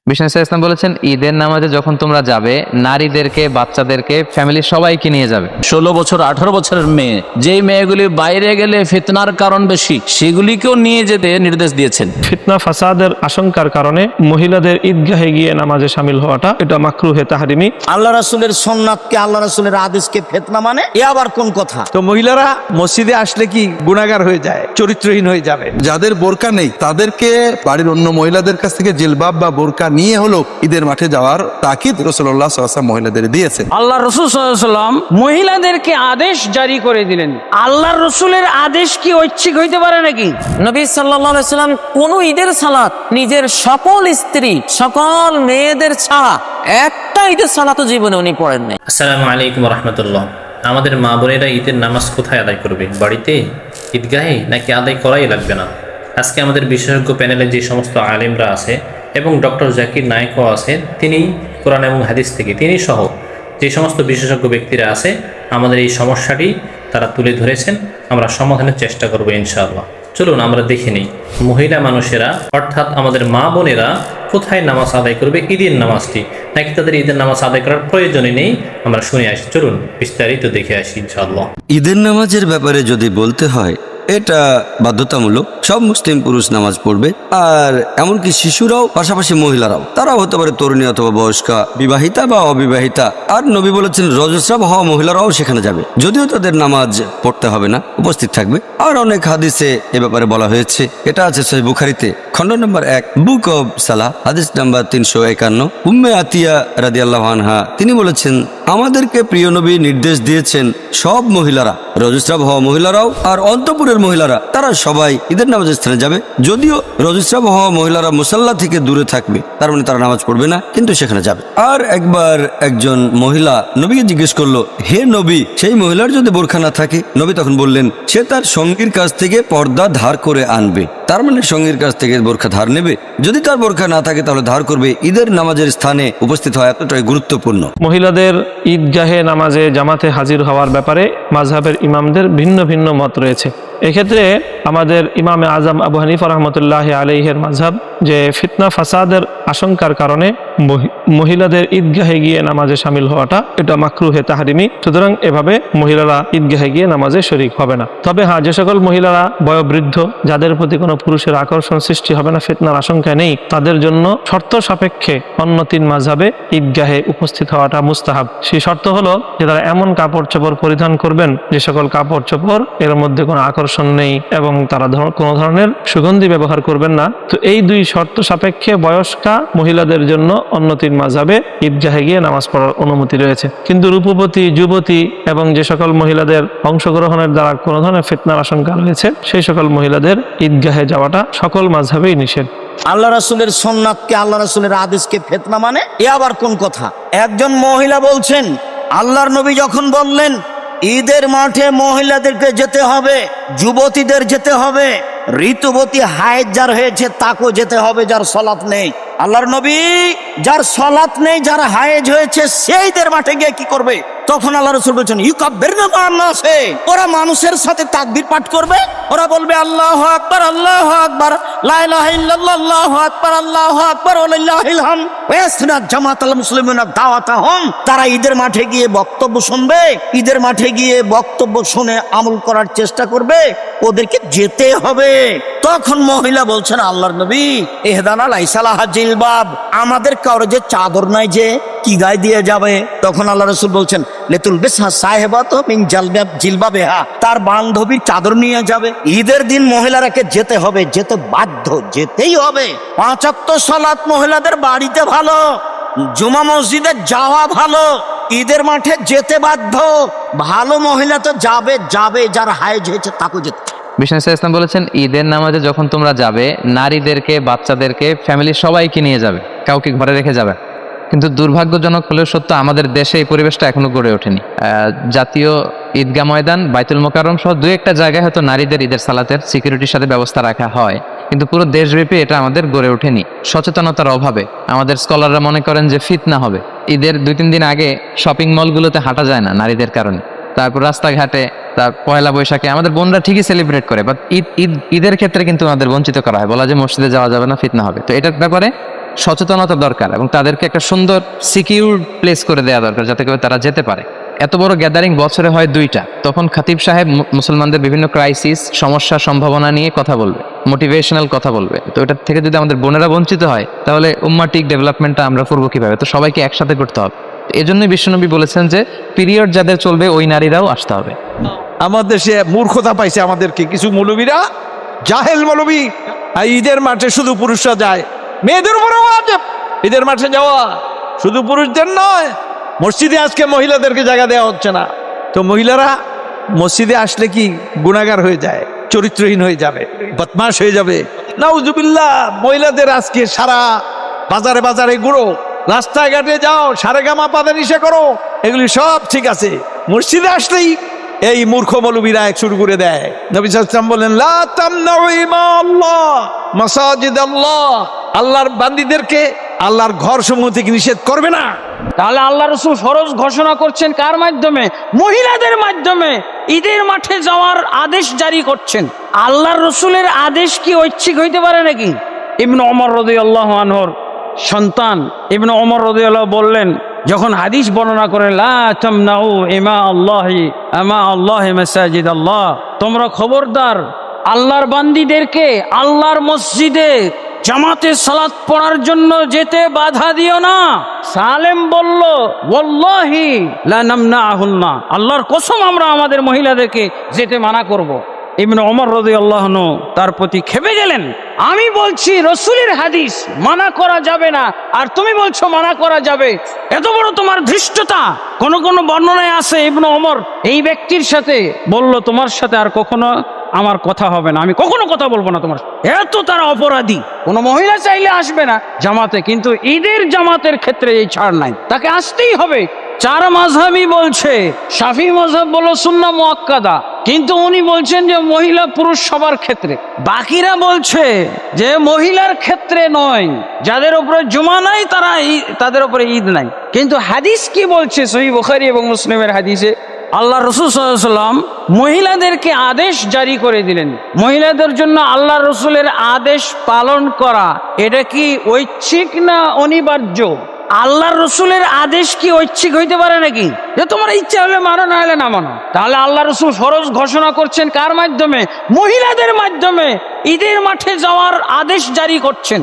বিষ্ণু ইসলাম বলেছেন, ঈদের নামাজে যখন তোমরা যাবে, নারীদেরকে, বাচ্চাদেরকে, ফ্যামিলির সবাইকে নিয়ে যাবে। 16 বছর 18 বছরের মেয়ে, যেই মেয়েগুলি বাইরে গেলে ফিতনার কারণ বেশি, সেগুলিকেও নিয়ে যেতে নির্দেশ দিয়েছেন। ফিতনা ফাসাদের আশঙ্কার কারণে মহিলাদের ঈদগাহে গিয়ে নামাজে শামিল হওয়াটা এটা মাকরুহে তাহরিমি। আল্লাহ রাসূলের সুন্নাতকে, আল্লাহ রাসূলের আদেশকে ফিতনা মানে, এ আবার কোন কথা? তো মহিলারা মসজিদে আসলে কি গুনাহগার হয়ে যায়, চরিত্রহীন হয়ে যাবে? যাদের বোরকা নেই তাদেরকে বাড়ির অন্য মহিলাদের কাছ থেকে জিলবাব বা বোরকা নিয়ে হলো ঈদের মাঠে যাওয়ার তাকিদ রাসূলুল্লাহ সাল্লাল্লাহু আলাইহি ওয়াসাল্লাম মহিলাদের দিয়েছেন। আল্লাহ রসুল সাল্লাল্লাহু আলাইহি ওয়াসাল্লাম মহিলাদেরকে আদেশ জারি করে দিলেন। আল্লাহর রসুলের আদেশ কি ঐচ্ছিক হইতে পারে নাকি? নবী সাল্লাল্লাহু আলাইহি ওয়াসাল্লাম কোন ঈদের সালাত নিজের সকল স্ত্রী, সকল মেয়েদের ছাড়া একটা ঈদের সালাতও জীবনে উনি পড়েন নাই। আসসালামু আলাইকুম রহমতুল্লাহ। আমাদের মা বোনেরা ঈদের নামাজ কোথায় আদায় করবে? বাড়িতে, ঈদগাহে, নাকি আদায় করাই লাগবে না? আজকে আমাদের বিশেষজ্ঞ প্যানেলে যে সমস্ত আলেমরা আছে এবং ডক্টর জাকির নায়েকও আছেন, তিনি কোরআন এবং হাদিস থেকে, তিনি সহ যে সমস্ত বিশেষজ্ঞ ব্যক্তিরা আছে, আমাদের এই সমস্যাটি তারা তুলে ধরেছেন। আমরা সমাধানের চেষ্টা করব ইনশাআল্লাহ। চলুন আমরা দেখে নিই মহিলা মানুষেরা, অর্থাৎ আমাদের মা বোনেরা কোথায় নামাজ আদায় করবে, ঈদের নামাজটি, নাকি তাদের ঈদের নামাজ আদায় করার প্রয়োজনই নেই? আমরা শুনে আসি, চলুন বিস্তারিত দেখে আসি ইনশাআল্লাহ। ঈদের নামাজের ব্যাপারে যদি বলতে হয়, এটা বাধ্যতামূলক। সব মুসলিম পুরুষ নামাজ পড়বে, আর এমনকি শিশুরাও, পাশাপাশি মহিলারাও। তারাও হতে পারে তরুণী অথবা বয়স্কা, বিবাহিতা বা অবিবাহিতা। আর নবী বলেছেন রজস্রাব হওয়া মহিলারাও সেখানে যাবে, যদিও তাদের নামাজ পড়তে হবে না, উপস্থিত থাকবে। আর অনেক হাদিসে এ ব্যাপারে বলা হয়েছে। এটা আছে সহিহ বুখারীতে, খণ্ড নম্বর 1, বুক অব সালাহ, হাদিস নাম্বার 351। উম্মে আতিয়া রাদিয়াল্লাহু আনহা তিনি বলেছেন, আমাদেরকে প্রিয় নবী নির্দেশ দিয়েছেন সব মহিলারা, রজস্রাব হওয়া মহিলারাও আর অন্তঃপুরের মহিলারা, তারা সবাই ঈদের নামাজের স্থানে যাবে। যদিও রজস্রাব হওয়া মহিলারা মুসাল্লা থেকে দূরে থাকবে, তার মানে তারা নামাজ পড়বে না, কিন্তু সেখানে যাবে। আর একবার একজন মহিলা নবীকে জিজ্ঞেস করলো, হে নবী, সেই মহিলার যদি বোরখা না থাকে? নবী তখন বললেন, সে তার সঙ্গীর কাছ থেকে পর্দা ধার করে আনবে। তার মানে সঙ্গীর কাছ থেকে বোরখা ধার নেবে। যদি তার বোরখা না থাকে তাহলে ধার করবে। ঈদের নামাজের স্থানে উপস্থিত হওয়া এতটাই গুরুত্বপূর্ণ। মহিলাদের ঈদগাহে নামাজে জামাতে হাজির হওয়ার ব্যাপারে মাযহাবের ইমামদের ভিন্ন ভিন্ন মত রয়েছে। এক্ষেত্রে আমাদের ইমামে আজম আবু হানিফা রাহমাতুল্লাহি আলাইহির মাযহাব যে ফিতনা ফাসাদের আশঙ্কার কারণে মহিলাদের ঈদগাহে গিয়ে নামাজে শামিল হওয়াটা এটা মাকরুহে তাহরিমি। সুতরাং এভাবে মহিলারা ঈদগাহে গিয়ে নামাজে শরীক হবে না। তবে হ্যাঁ, যে সকল মহিলারা বয়োবৃদ্ধ, যাদের প্রতি কোনো পুরুষের আকর্ষণ সৃষ্টি হবে না, ফিতনার আশঙ্কা নেই, তাদের জন্য শর্ত সাপেক্ষে অন্য 3 মাযহাবে ঈদগাহে উপস্থিত হওয়াটা মুস্তাহাব। সেই শর্ত হলো যে তারা এমন কাপড় চোপড় পরিধান করবেন যে সকল কাপড় চোপড় এর মধ্যে কোনো আকর্ষণ নেই, এবং তারা কোনো ধরনের সুগন্ধি ব্যবহার করবেন না। তো এই 2 শর্ত সাপেক্ষে বয়স্কা মহিলাদের জন্য অন্য 3 মাযহাবে ঈদগাহে গিয়ে নামাজ পড়ার অনুমতি রয়েছে। কিন্তু রূপবতী, যুবতী এবং যে সকল মহিলাদের অংশগ্রহণের দ্বারা কোনো ধরনের ফিতনার আশঙ্কা রয়েছে, সেই সকল মহিলাদের ঈদগাহে যাওয়াটা সকল মাযহাবেই নিষেধ। আল্লাহ রাসূলের সুন্নাতকে, আল্লাহ রাসূলের আদেশকে ফিতনা মানে, এ আবার কোন কথা? একজন মহিলা বলছেন, আল্লাহর নবী যখন বললেন ঈদের মাঠে মহিলাদেরকে যেতে হবে, যুবতীদের যেতে হবে, ঋতুবতী হায়েজ যার হয়েছে তাকেও যেতে হবে, যার সালাত নেই। আল্লাহর নবী যার সালাত নেই, যার হায়েজ হয়েছে, সেইদের মাঠে গিয়ে কি করবে? তখন আল্লাহ রাসূল বলেছেন, ইউকাব্বিরনা মা'আন-নাসে, ওরা মানুষের সাথে তাকবীর পাঠ করবে। ওরা বলবে আল্লাহু আকবার, আল্লাহু আকবার, লা ইলাহা ইল্লাল্লাহ, আল্লাহু আকবার, আল্লাহু আকবার, ওয়ালিল্লাহিল হামদ, ওয়ায়াসনা জামাতাল মুসলিমিনা দাওয়াতাহুম। তারা ঈদের মাঠে গিয়ে বক্তব্য শুনবে, ঈদের মাঠে গিয়ে বক্তব্য শুনে আমল করার চেষ্টা করবে, ওদেরকে যেতে হবে। তখন মহিলা বলছেন, আল্লাহর নবী, ইহদানা লাইসা লাহা জিলবাব, আমাদের কারো যে চাদর নাই, যে কি গায়ে দিয়ে যাবে? তখন আল্লাহ রাসূল বলছেন, লেতুল বিসহা সাহেবাত মিন জিলবাবিহা, তার বান্ধবীর চাদর নিয়ে যাবে। ঈদের দিন মহিলারাকে যেতে হবে, যেতে বাধ্য, যেতেই হবে। 5 ওয়াক্ত সালাত মহিলাদের বাড়িতে ভালো, জুমা মসজিদে যাওয়া ভালো, ঈদের মাঠে যেতে বাধ্য। ভালো মহিলা তো যাবে, যার হায়েজ হয়েছে তাকে যেতে। বিষ্ণু ইসলাম বলেছেন, ঈদের নামাজে যখন তোমরা যাবে, নারীদেরকে, বাচ্চাদেরকে, ফ্যামিলির সবাইকে নিয়ে যাবে, কাউকে ঘরে রেখে যাবে। কিন্তু দুর্ভাগ্যজনক হলেও সত্য, আমাদের দেশে এই পরিবেশটা এখনো গড়ে ওঠেনি। জাতীয় ঈদগাহ ময়দান, বাইতুল মোকাররম সহ 2-1টা জায়গায় হয়তো নারীদের ঈদের সালাতের সিকিউরিটির সাথে ব্যবস্থা রাখা হয়, কিন্তু পুরো দেশব্যাপী এটা আমাদের গড়ে ওঠেনি সচেতনতার অভাবে। আমাদের স্কলাররা মনে করেন যে ফিতনা হবে। ঈদের 2-3 দিন আগে শপিং মলগুলোতে হাঁটা যায় না নারীদের কারণে। তারপর রাস্তাঘাটে, তার পয়লা বৈশাখে আমাদের বোনরা ঠিকই সেলিব্রেট করে, বাট ঈদের ক্ষেত্রে কিন্তু আমাদের বঞ্চিত করা হয়, বলা যে মসজিদে যাওয়া যাবে না, ফিতনা হবে। তো এটার ব্যাপারে সচেতনতা দরকার এবং তাদেরকে একটা সুন্দর সিকিউর প্লেস করে দেওয়া দরকার যাতে করে তারা যেতে পারে। এত বড় গ্যাদারিং বছরে হয় 2টা, তখন খতিব সাহেব মুসলমানদের বিভিন্ন ক্রাইসিস, সমস্যা, সম্ভাবনা নিয়ে কথা বলবে, মোটিভেশনাল কথা বলবে। তো এটা থেকে যদি আমাদের বোনেরা বঞ্চিত হয় তাহলে উম্মাটিক ডেভেলপমেন্টটা আমরা করবো কিভাবে? তো সবাইকে একসাথে করতে হবে। এজন্যই বিশ্বনবী বলেছেন যে পিরিয়ড যাদের চলবে ওই নারীরাও আসতে হবে। আমাদের দেশে মূর্খতা পাইছে আমাদেরকে কিছু মৌলবীরা, জাহেল মৌলবী। আর ঈদের মাঠে শুধু পুরুষরা যায়, মেয়েদের উপরে ওয়াজিব ঈদের মাঠে যাওয়া, শুধু পুরুষদের নয়। মসজিদে আজকে মহিলাদেরকে জায়গা দেওয়া হচ্ছে না, তো মহিলারা মসজিদে আসলে কি গুনাহগার হয়ে যায়, চরিত্রহীন হয়ে যাবে, বদমাশ হয়ে যাবে। নাউজুবিল্লাহ। মহিলাদের আজকে সারা বাজারে বাজারে ঘুরো, রাস্তায় ঘাটে যাও, সারেগামা পাদানিশা করো, এগুলি সব ঠিক আছে। মসজিদে আসলেই এই মূর্খ মৌলবীরা এক শুরু করে দেয়। নবী সাল্লাল্লাহু আলাইহি ওয়াসাল্লাম বলেন, লা তামনাউ ইমা আল্লাহ মাসাজিদ আল্লাহ, আল্লাহর বান্দীদেরকে আল্লাহর ঘর সমূহ থেকে নিষেধ করবে না। তাহলে আল্লাহ রসুল ফরজ ঘোষণা করছেন কার মাধ্যমে? মহিলাদের মাধ্যমে ঈদের মাঠে যাওয়ার আদেশ জারি করছেন। আল্লাহর রসুলের আদেশ কি ঐচ্ছিক হইতে পারে নাকি? ইবনে ওমর রাদিয়াল্লাহু আনহুর সন্তান ইবনে ওমর রাদিয়াল্লাহু বললেন, যখন হাদিস বর্ণনা করেন, লা তামনাউ ইমা আল্লাহি মাসাজিদ আল্লাহ, তোমরা খবরদার আল্লাহর বান্দীদেরকে আল্লাহর মসজিদে জামাতে সালাত পড়ার জন্য যেতে বাধা দিও না। সালেম বলল, ওয়াল্লাহি লা নামনাহুন্না, আল্লাহর কসম আমরা আমাদের মহিলাদেরকে যেতে মানা করব। ইবনে ওমর রাদিয়াল্লাহু আনহু তার প্রতি ক্ষেপে গেলেন। আমি বলছি রসুলের হাদিস মানা করা যাবে না, আর তুমি বলছো মানা করা যাবে, এত বড় তোমার ধৃষ্টতা। কোন কোন বর্ণনায় আছে ইবনে ওমর এই ব্যক্তির সাথে বলল, তোমার সাথে আর কখনো আমার কথা হবে না, আমি কখনো কথা বলবো না তোমার। এত তারা অপরাধী। কোনো মহিলা চাইলে আসবে না জামাতে, কিন্তু ঈদের জামাতের ক্ষেত্রে এই ছাড় নাই, তাকে আসতেই হবে। 4 মাযহাবই বলছে, শাফি মাযহাব বলল সুন্নাহ মুআক্কাদা, কিন্তু উনি বলছেন যে মহিলা পুরুষ সবার ক্ষেত্রে। বাকিরা বলছে যে মহিলার ক্ষেত্রে নয়, যাদের উপরে জুমা নাই তাদের উপরে ঈদ নাই। কিন্তু হাদিস কি বলছে? সহিহ বুখারী এবং মুসলিমের হাদিসে আল্লাহ রাসূল সাল্লাল্লাহু আলাইহি ওয়াসাল্লাম মহিলাদেরকে আদেশ জারি করে দিলেন। মহিলাদের জন্য আল্লাহ রসুলের আদেশ পালন করা এটা কি ঐচ্ছিক না অনিবার্য? আল্লাহর রসুলের আদেশ কি ঐচ্ছিক হইতে পারে নাকি? যে তোমার ইচ্ছা হলে মানো, না হলে না মানো। তাহলে আল্লাহ রসুল ফরজ ঘোষণা করছেন কার মাধ্যমে? মহিলাদের মাধ্যমে ঈদের মাঠে যাওয়ার আদেশ জারি করছেন।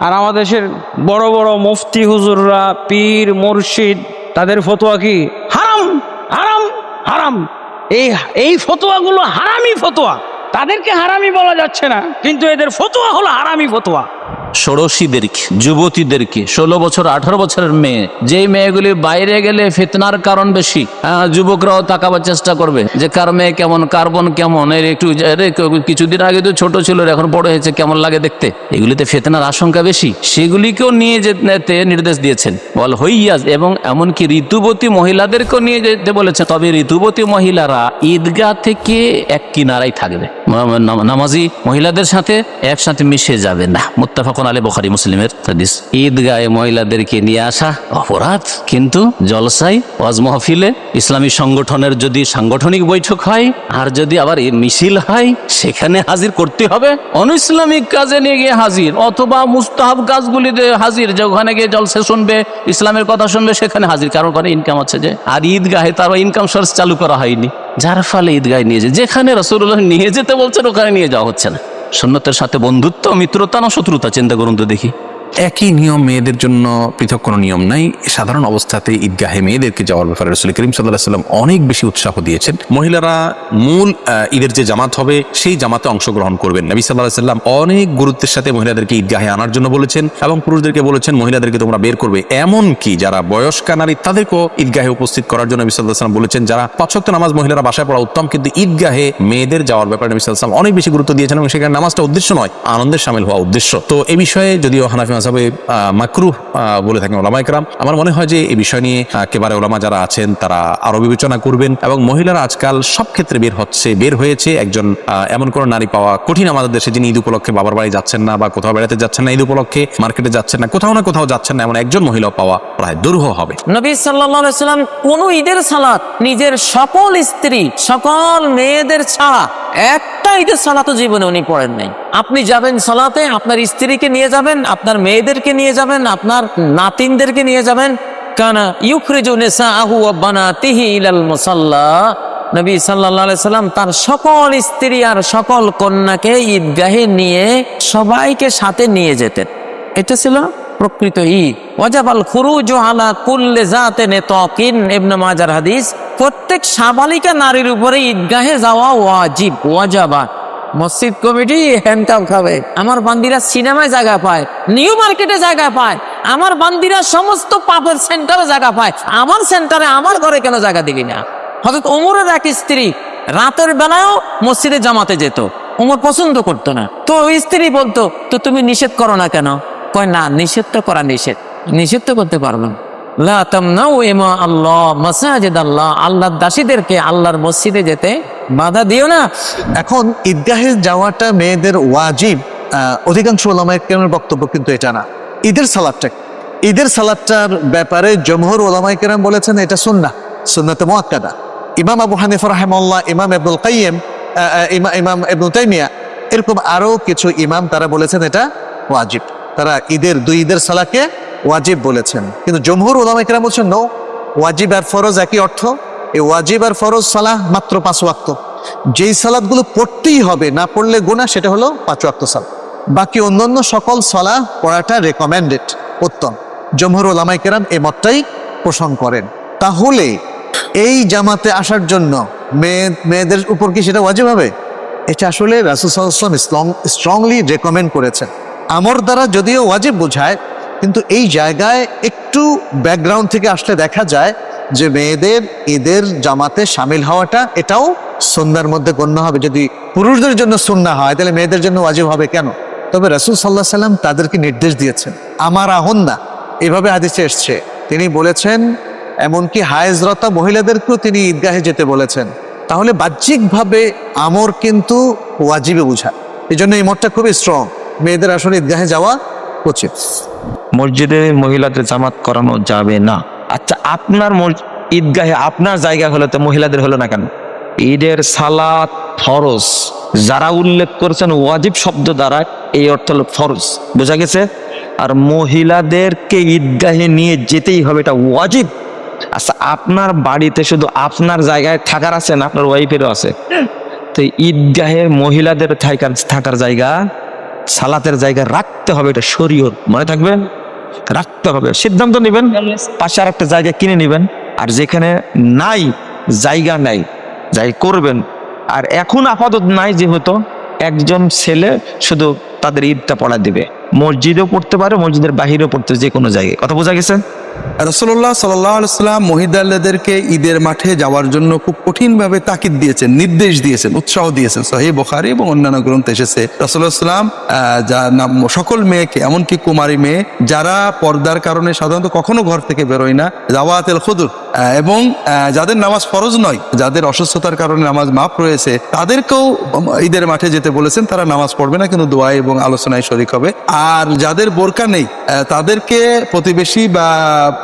আর আমাদের দেশের বড় বড় মুফতি হুজুররা, পীর মুর্শিদ, তাদের ফতোয়া কি? হারাম হারাম হারাম। এই ফতোয়াগুলো হারামি ফতোয়া। তাদেরকে হারামি বলা যাচ্ছে না, কিন্তু এদের ফতোয়া হলো হারামি ফতোয়া। ষোড়শীদেরকে, যুবতীদেরকে, 16 বছর 18 বছরের মেয়ে, যেই মেয়েগুলি বাইরে গেলে ফিতনার কারণ বেশি। যুবকরাও তাকাবার চেষ্টা করবে যে কার মেয়ে কেমন, কার্বন কেমন, এর একটু কিছুদিন আগে তো ছোট ছিল, এখন বড় হয়েছে, কেমন লাগে দেখতে। এগুলিতে ফিতনার আশঙ্কা বেশি, সেগুলিকেও নিয়ে যেতে নির্দেশ দিয়েছেন। বল হইয়াজ, এবং এমনকি ঋতুবতী মহিলাদেরকেও নিয়ে যেতে বলেছেন। তবে ঋতুবতী মহিলারা ঈদগাহ থেকে এক কিনারাই থাকবে, নামাজি মহিলাদের সাথে একসাথে মিশে যাবে না। মুত্তাফাকুন আলাইহি, বুখারী মুসলিমের হাদিস। ঈদগাহে মহিলাদেরকে নিয়ে আসা অপরাধ, কিন্তু জলসায়, ওয়াজ মাহফিলে, ইসলামী সংগঠনের যদি সাংগঠনিক বৈঠক হয়, আর যদি আবার মিছিল হয়, সেখানে হাজির করতে হবে। অনইসলামিক কাজে নিয়ে গিয়ে হাজির, অথবা মুস্তাহাব কাজগুলিতে হাজির, যে ওখানে গিয়ে জলসা শুনবে, ইসলামের কথা শুনবে, সেখানে হাজির। কারণ করে ইনকাম আছে যে, আর ঈদগাহে তার ইনকাম সোর্স চালু করা হয়নি, যার ফলে ঈদগাহে নিয়ে যায়, যেখানে রাসূলুল্লাহ নিয়ে যেতে বলছেন ওখানে নিয়ে যাওয়া হচ্ছে না। সুন্নতের সাথে বন্ধুত্ব, মিত্রতা না শত্রুতা? চিন্তা করুন তো দেখি। একই নিয়ম, মেয়েদের জন্য পৃথক কোনো নিয়ম নাই। সাধারণ অবস্থাতে ঈদগাহে মেয়েদেরকে যাওয়ার ব্যাপারে রাসূল করিম সাল্লাল্লাহু আলাইহি ওয়াসাল্লাম অনেক বেশি উৎসাহ দিয়েছেন। মহিলারা মূল ঈদের যে জামাত হবে সেই জামাতে অংশগ্রহণ করবেন। নবী সাল্লাল্লাহু আলাইহি ওয়াসাল্লাম অনেক গুরুত্বের সাথে মহিলাদেরকে ঈদগাহে আনার জন্য বলেছেন, এবং পুরুষদেরকে বলেছেন মহিলাদেরকে তোমরা বের করবে। এমনকি যারা বয়স্কা নারী তাদেরকেও ঈদগাহে উপস্থিত করার জন্য নবী সাল্লাল্লাহু আলাইহি ওয়াসাল্লাম বলেছেন। যারা 5 ওয়াক্ত নামাজ মহিলারা বাসায় পড়া উত্তম, কিন্তু ঈদগাহে মেয়েদের যাওয়ার ব্যাপারে নবী সাল্লাল্লাহু আলাইহি ওয়াসাল্লাম অনেক বেশি গুরুত্ব দিয়েছেন, এবং সেখানে নামাজটা উদ্দেশ্য নয়, আনন্দের শামিল হওয়া উদ্দেশ্য। তো এই বিষয়ে যদিও হানাফি মাযহাবে মাকরুহ বলে থাকেন ওলামায়ে কেরাম, আমার মনে হয় যে এই বিষয় নিয়ে একেবারে ওলামা যারা আছেন তারা আরো বিবেচনা করবেন। এবং মহিলারা আজকাল সব ক্ষেত্রে বের হয়েছে। একজন এমন কোন নারী পাওয়া কঠিন আমাদের দেশে, যিনি ঈদ উপলক্ষে বাবার বাড়ি যাচ্ছেন না, বা কোথাও বেড়াতে যাচ্ছেন না, ঈদ উপলক্ষে মার্কেটে যাচ্ছেন না, কোথাও যাচ্ছেন না, এমন একজন মহিলা পাওয়া প্রায় দুরূহ হবে। নবী সাল্লাল্লাহু আলাইহি ওয়াসাল্লাম কোন ঈদের সালাত নিজের সকল স্ত্রী, সকল মেয়েদের ছাড়া একটা একটা ঈদের সালাতও জীবনে উনি পড়েন নাই। আপনি যাবেন সালাতে, আপনার স্ত্রীকে নিয়ে যাবেন, আপনার মেয়েদেরকে নিয়ে যাবেন, আপনার নাতিনদেরকে নিয়ে যাবেন। কানা ইউখরিজু নিসাআহু ওয়া বানাতিহি ইলাল মুসাল্লা, নবী সাল্লাল্লাহু আলাইহি সাল্লাম তার সকল স্ত্রী আর সকল কন্যাকে ঈদগাহে নিয়ে সবাইকে সাথে নিয়ে যেতেন। এটা ছিল প্রকৃত ঈদ। ওয়াজাবাল খুরুজু আলা কুল্লি যাতিন তাকিন, ইবনে মাজার হাদিস। প্রত্যেক সাবালিকা নারীর উপরে ঈদগাহে যাওয়া ওয়াজিব, ওয়াজাবা। মসজিদ কমিটি হ্যান্ডকাপ খাবে, আমার বান্দিরা সিনেমায় জায়গা পায়, নিউ মার্কেটে জায়গা পায়, আমার বান্দিরা সমস্ত পাপের সেন্টারে জায়গা পায়, আমার সেন্টারে আমার ঘরে কেন জায়গা দিবি না? হযরত ওমরের এক স্ত্রী রাতের বেলায়ও মসজিদে জামাতে যেত, ওমর পছন্দ করতো না। তো ওই স্ত্রী বলতো, তো তুমি নিষেধ করো না কেন? কয় না, নিষেধ তো করা নিষেধ, নিষেধ তো করতে পারবো না। লা তামনাউ ইমা আল্লাহ মাসাজিদ আল্লাহ, আল্লাহর দাসীদেরকে আল্লাহর মসজিদে যেতে বাধা দিও না। এখন ঈদগাহে যাওয়াটা মেয়েদের ওয়াজিব, অধিকাংশ ওলামায়ে কেরামের বক্তব্য কিন্তু এটা না। ঈদের সালাতটার ব্যাপারে জমহুর ওলামায়ে কেরাম বলেছেন এটা সুন্নাহ, সুন্নাতে মুআক্কাদা। ইমাম আবু হানিফা রাহিমাহুল্লাহ, ইমাম ইবনুল কাইয়্যিম, ইমাম ইবনু তাইমিয়া, এরকম আরো কিছু ইমাম তারা বলেছেন এটা ওয়াজিব। তারা দুই ঈদের সালাকে ওয়াজিব বলেছেন। কিন্তু জমহুর উলামায়ে কেরাম বলছেন নো, ওয়াজিব আর ফরজ একই অর্থ। এই ওয়াজিব আর ফরজ সালাহ মাত্র 5 ওয়াক্ত। যেই সালাতগুলো পড়তেই হবে, না পড়লে গুনাহ, সেটা হলো 5 ওয়াক্ত সালাত। বাকি অন্যান্য সকল সালাহ পড়াটা রেকমেন্ডেড, উত্তম। জমহুর উলামায়ে কেরাম এই মতটাই পোষণ করেন। তাহলে এই জামাতে আসার জন্য মেয়েদের উপর কি সেটা ওয়াজিব হবে? এটা আসলে রাসূল সাল্লাল্লাহু আলাইহি ওয়াসাল্লাম স্ট্রংলি রেকমেন্ড করেছেন। আমর দ্বারা যদিও ওয়াজিব বোঝায়, কিন্তু এই জায়গায় একটু ব্যাকগ্রাউন্ড থেকে আসলে দেখা যায় যে মেয়েদের ঈদের জামাতে শামিল হওয়াটা এটাও সুন্নাহর মধ্যে গণ্য হবে। যদি পুরুষদের জন্য সুন্নাহ হয়, তাহলে মেয়েদের জন্য ওয়াজিব হবে কেন? তবে রাসূল সাল্লাল্লাহু আলাইহি ওয়াসাল্লাম তাদেরকে নির্দেশ দিয়েছেন, আমার আহন না, এভাবে হাদিসে এসছে। তিনি বলেছেন এমনকি হায়েজরতা মহিলাদেরকেও তিনি ঈদগাহে যেতে বলেছেন। তাহলে বাহ্যিকভাবে আমর কিন্তু ওয়াজিবে বোঝায়। এই জন্য এই মতটা খুবই স্ট্রং, মেয়েদের আসলে ঈদগাহে যাওয়া উচিত। মসজিদে মহিলাদের জামাত করানো যাবে না। আচ্ছা, আপনার ঈদগাহে আপনার জায়গা হলো, তো মহিলাদের হলো না কেন? ঈদের সালাত ফরজ, যারা উল্লেখ করেছেন ওয়াজিব শব্দ দ্বারা, এই অর্থ হলো ফরজ, বোঝা গেছে। আর মহিলাদেরকে ঈদগাহে নিয়ে যেতেই হবে, এটা ওয়াজিব। আচ্ছা, আপনার বাড়িতে শুধু আপনার জায়গায় থাকার আছে না, আপনার ওয়াইফেরও আছে, তো ঈদগাহে মহিলাদের থাকার জায়গা, সালাতের জায়গা রাখতে হবে, এটা শরীয়ত, মনে থাকবে, রাখতে হবে। সিদ্ধান্ত নেবেন, পাশে আর একটা জায়গা কিনে নেবেন, আর যেখানে নাই জায়গা নাই যাই করবেন। আর এখন আপাতত নাই, যেহেতু একজন ছেলে শুধু তাদের ঈদটা পড়া দিবে, মসজিদেও পড়তে পারে, মসজিদের বাহিরেও পড়তে, যে কোনো জায়গায়। কথা বোঝা গেছে? রাসূলুল্লাহ সাল্লাল্লাহু আলাইহি ওয়াসাল্লাম মহিলাদেরকে ঈদের মাঠে যাওয়ার জন্য খুব কঠিনভাবে তাকিদ দিয়েছেন, নির্দেশ দিয়েছেন, উৎসাহ দিয়েছেন। সহিহ বুখারী এবং অন্যান্য গ্রন্থে এসেছে রাসূলুল্লাহ সাল্লাম সকল মেয়েকে, এমনকি কুমারী মেয়ে যারা পর্দার কারণে সাধারণত কখনো ঘর থেকে বেরোয় না, যাওয়াতুল খুদুর, এবং যাদের নামাজ ফরজ নয়, যাদের অসুস্থতার কারণে নামাজ মাফ রয়েছে, তাদেরকেও ঈদের মাঠে যেতে বলেছেন। তারা নামাজ পড়বে না, কিন্তু দোয়া এবং আলোচনায় শরীক হবে। আর যাদের বোরকা নেই, তাদেরকে প্রতিবেশী বা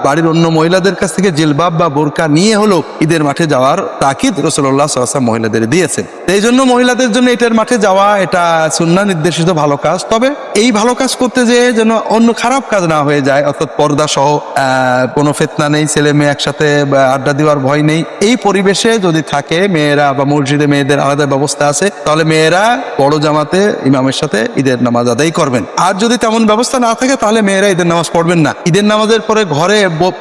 বাড়ির অন্য মহিলাদের কাছ থেকে জিলবাব বা বোরকা নিয়ে হলো ঈদের মাঠে যাওয়ার তাকিদ রাসূলুল্লাহ সাল্লাল্লাহু আলাইহি ওয়াসাল্লাম মহিলাদের দিয়েছেন। এই জন্য মহিলাদের জন্য এটার মাঠে যাওয়া এটা সুন্নাহ নির্দেশিত ভালো কাজ। তবে এই ভালো কাজ করতে যেয়ে যেন অন্য খারাপ কাজ না হয়ে যায়, অর্থাৎ পর্দা সহ কোনো ফিতনা নেই, ছেলে মেয়ে একসাথে আড্ডা দেওয়ার ভয় নেই, এই পরিবেশে যদি থাকে মেয়েরা, বা মসজিদে মেয়েদের আলাদা ব্যবস্থা আছে, তাহলে মেয়েরা বড় জামাতে ইমামের সাথে ঈদের নামাজ আদায় করবেন। আর যদি তেমন ব্যবস্থা না থাকে, তাহলে মেয়েরা ঈদের নামাজ পড়বেন না। ঈদের নামাজের পরে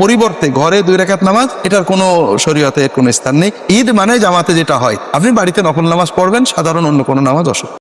পরিবর্তে ঘরে 2 রাকাত নামাজ, এটার কোনো শরীয়তে কোনো স্থান নেই। ঈদ মানে জামাতে যেটা হয়, আপনি বাড়িতে নফল নামাজ পড়বেন, সাধারণ অন্য কোনো নামাজ অসুখ।